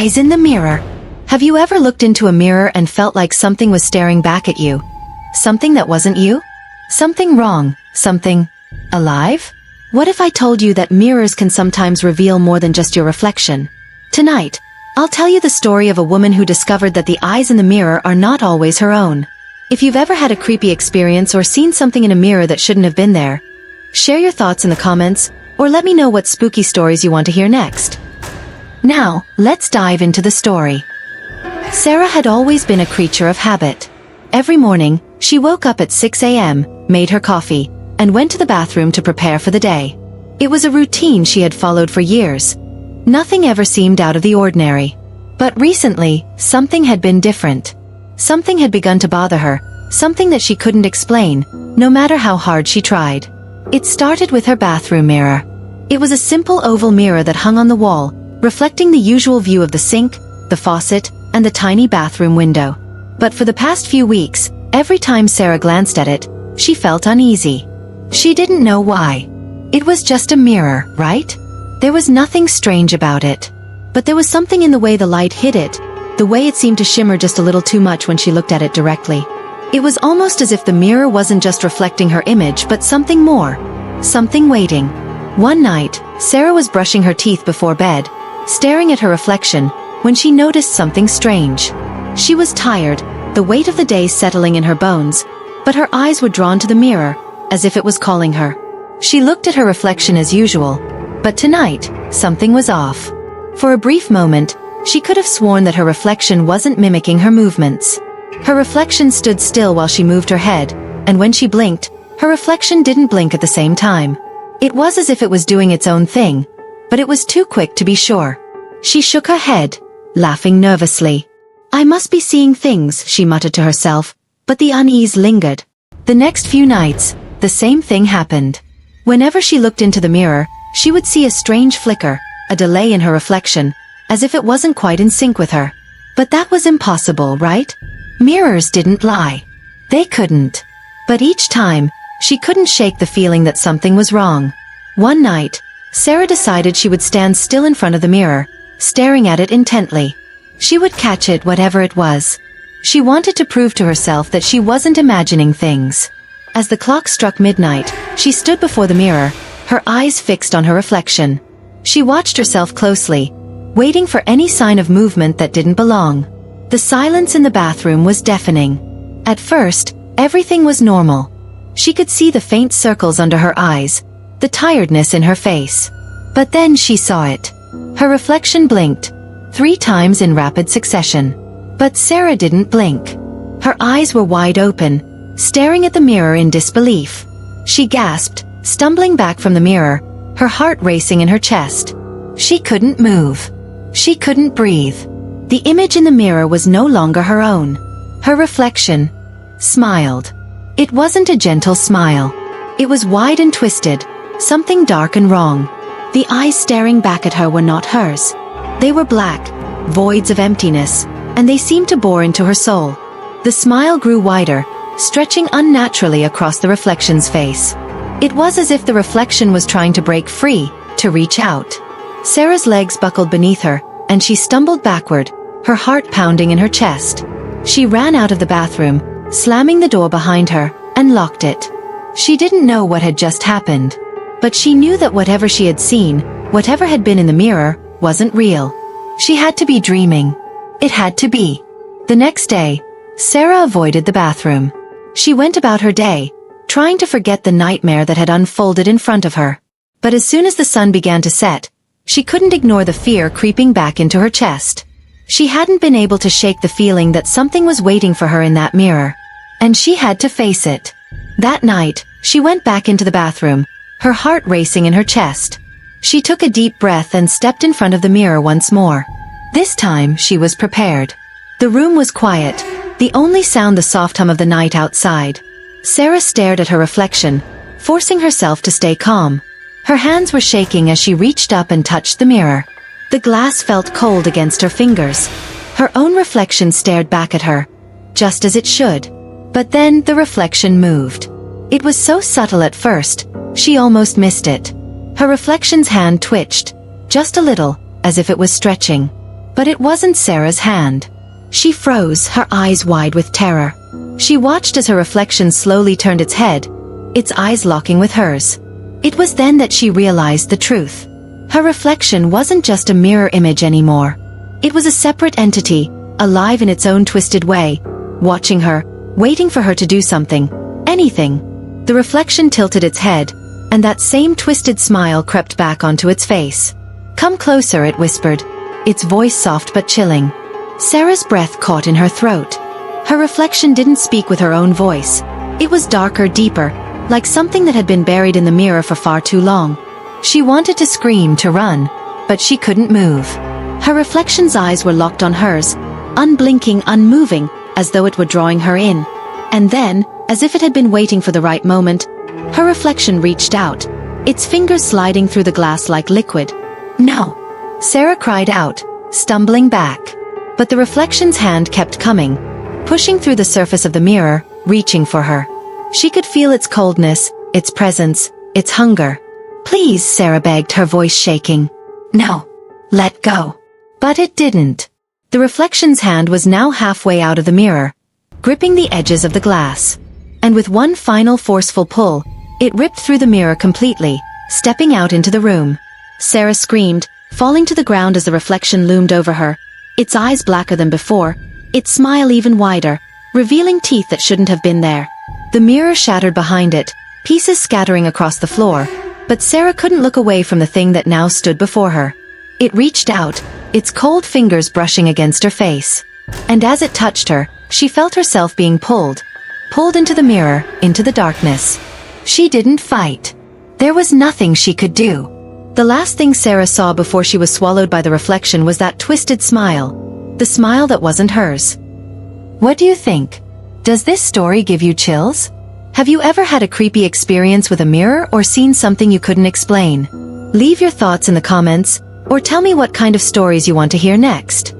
Eyes in the mirror. Have you ever looked into a mirror and felt like something was staring back at you? Something that wasn't you? Something wrong? Something alive? What if I told you that mirrors can sometimes reveal more than just your reflection? Tonight, I'll tell you the story of a woman who discovered that the eyes in the mirror are not always her own. If you've ever had a creepy experience or seen something in a mirror that shouldn't have been there, share your thoughts in the comments, or let me know what spooky stories you want to hear next. Now, let's dive into the story. Sarah had always been a creature of habit. Every morning, she woke up at 6 a.m., made her coffee, and went to the bathroom to prepare for the day. It was a routine she had followed for years. Nothing ever seemed out of the ordinary. But recently, something had been different. Something had begun to bother her, something that she couldn't explain, no matter how hard she tried. It started with her bathroom mirror. It was a simple oval mirror that hung on the wall, reflecting the usual view of the sink, the faucet, and the tiny bathroom window. But for the past few weeks, every time Sarah glanced at it, she felt uneasy. She didn't know why. It was just a mirror, right? There was nothing strange about it. But there was something in the way the light hit it, the way it seemed to shimmer just a little too much when she looked at it directly. It was almost as if the mirror wasn't just reflecting her image but something more. Something waiting. One night, Sarah was brushing her teeth before bed, staring at her reflection, when she noticed something strange. She was tired, the weight of the day settling in her bones, but her eyes were drawn to the mirror, as if it was calling her. She looked at her reflection as usual, but tonight, something was off. For a brief moment, she could have sworn that her reflection wasn't mimicking her movements. Her reflection stood still while she moved her head, and when she blinked, her reflection didn't blink at the same time. It was as if it was doing its own thing, but it was too quick to be sure. She shook her head, laughing nervously. "I must be seeing things," she muttered to herself, but the unease lingered. The next few nights, the same thing happened. Whenever she looked into the mirror, she would see a strange flicker, a delay in her reflection, as if it wasn't quite in sync with her. But that was impossible, right? Mirrors didn't lie. They couldn't. But each time, she couldn't shake the feeling that something was wrong. One night, Sarah decided she would stand still in front of the mirror, staring at it intently. She would catch it, whatever it was. She wanted to prove to herself that she wasn't imagining things. As the clock struck midnight, she stood before the mirror, her eyes fixed on her reflection. She watched herself closely, waiting for any sign of movement that didn't belong. The silence in the bathroom was deafening. At first, everything was normal. She could see the faint circles under her eyes, the tiredness in her face. But then she saw it. Her reflection blinked, 3 times in rapid succession. But Sarah didn't blink. Her eyes were wide open, staring at the mirror in disbelief. She gasped, stumbling back from the mirror, her heart racing in her chest. She couldn't move. She couldn't breathe. The image in the mirror was no longer her own. Her reflection smiled. It wasn't a gentle smile. It was wide and twisted, something dark and wrong. The eyes staring back at her were not hers. They were black, voids of emptiness, and they seemed to bore into her soul. The smile grew wider, stretching unnaturally across the reflection's face. It was as if the reflection was trying to break free, to reach out. Sarah's legs buckled beneath her, and she stumbled backward, her heart pounding in her chest. She ran out of the bathroom, slamming the door behind her, and locked it. She didn't know what had just happened, but she knew that whatever she had seen, whatever had been in the mirror, wasn't real. She had to be dreaming. It had to be. The next day, Sarah avoided the bathroom. She went about her day, trying to forget the nightmare that had unfolded in front of her. But as soon as the sun began to set, she couldn't ignore the fear creeping back into her chest. She hadn't been able to shake the feeling that something was waiting for her in that mirror. And she had to face it. That night, she went back into the bathroom, her heart racing in her chest. She took a deep breath and stepped in front of the mirror once more. This time, she was prepared. The room was quiet, the only sound the soft hum of the night outside. Sarah stared at her reflection, forcing herself to stay calm. Her hands were shaking as she reached up and touched the mirror. The glass felt cold against her fingers. Her own reflection stared back at her, just as it should. But then the reflection moved. It was so subtle at first, she almost missed it. Her reflection's hand twitched, just a little, as if it was stretching. But it wasn't Sarah's hand. She froze, her eyes wide with terror. She watched as her reflection slowly turned its head, its eyes locking with hers. It was then that she realized the truth. Her reflection wasn't just a mirror image anymore. It was a separate entity, alive in its own twisted way, watching her, waiting for her to do something, anything. The reflection tilted its head, and that same twisted smile crept back onto its face. "Come closer," it whispered, its voice soft but chilling. Sarah's breath caught in her throat. Her reflection didn't speak with her own voice. It was darker, deeper, like something that had been buried in the mirror for far too long. She wanted to scream, to run, but she couldn't move. Her reflection's eyes were locked on hers, unblinking, unmoving, as though it were drawing her in. And then, as if it had been waiting for the right moment, her reflection reached out, its fingers sliding through the glass like liquid. "No!" Sarah cried out, stumbling back. But the reflection's hand kept coming, pushing through the surface of the mirror, reaching for her. She could feel its coldness, its presence, its hunger. "Please," Sarah begged, her voice shaking. "No. Let go." But it didn't. The reflection's hand was now halfway out of the mirror, gripping the edges of the glass. And with one final forceful pull, it ripped through the mirror completely, stepping out into the room. Sarah screamed, falling to the ground as the reflection loomed over her, its eyes blacker than before, its smile even wider, revealing teeth that shouldn't have been there. The mirror shattered behind it, pieces scattering across the floor, but Sarah couldn't look away from the thing that now stood before her. It reached out, its cold fingers brushing against her face. And as it touched her, she felt herself being pulled into the mirror, into the darkness. She didn't fight. There was nothing she could do. The last thing Sarah saw before she was swallowed by the reflection was that twisted smile, the smile that wasn't hers. What do you think? Does this story give you chills? Have you ever had a creepy experience with a mirror or seen something you couldn't explain? Leave your thoughts in the comments, or tell me what kind of stories you want to hear next.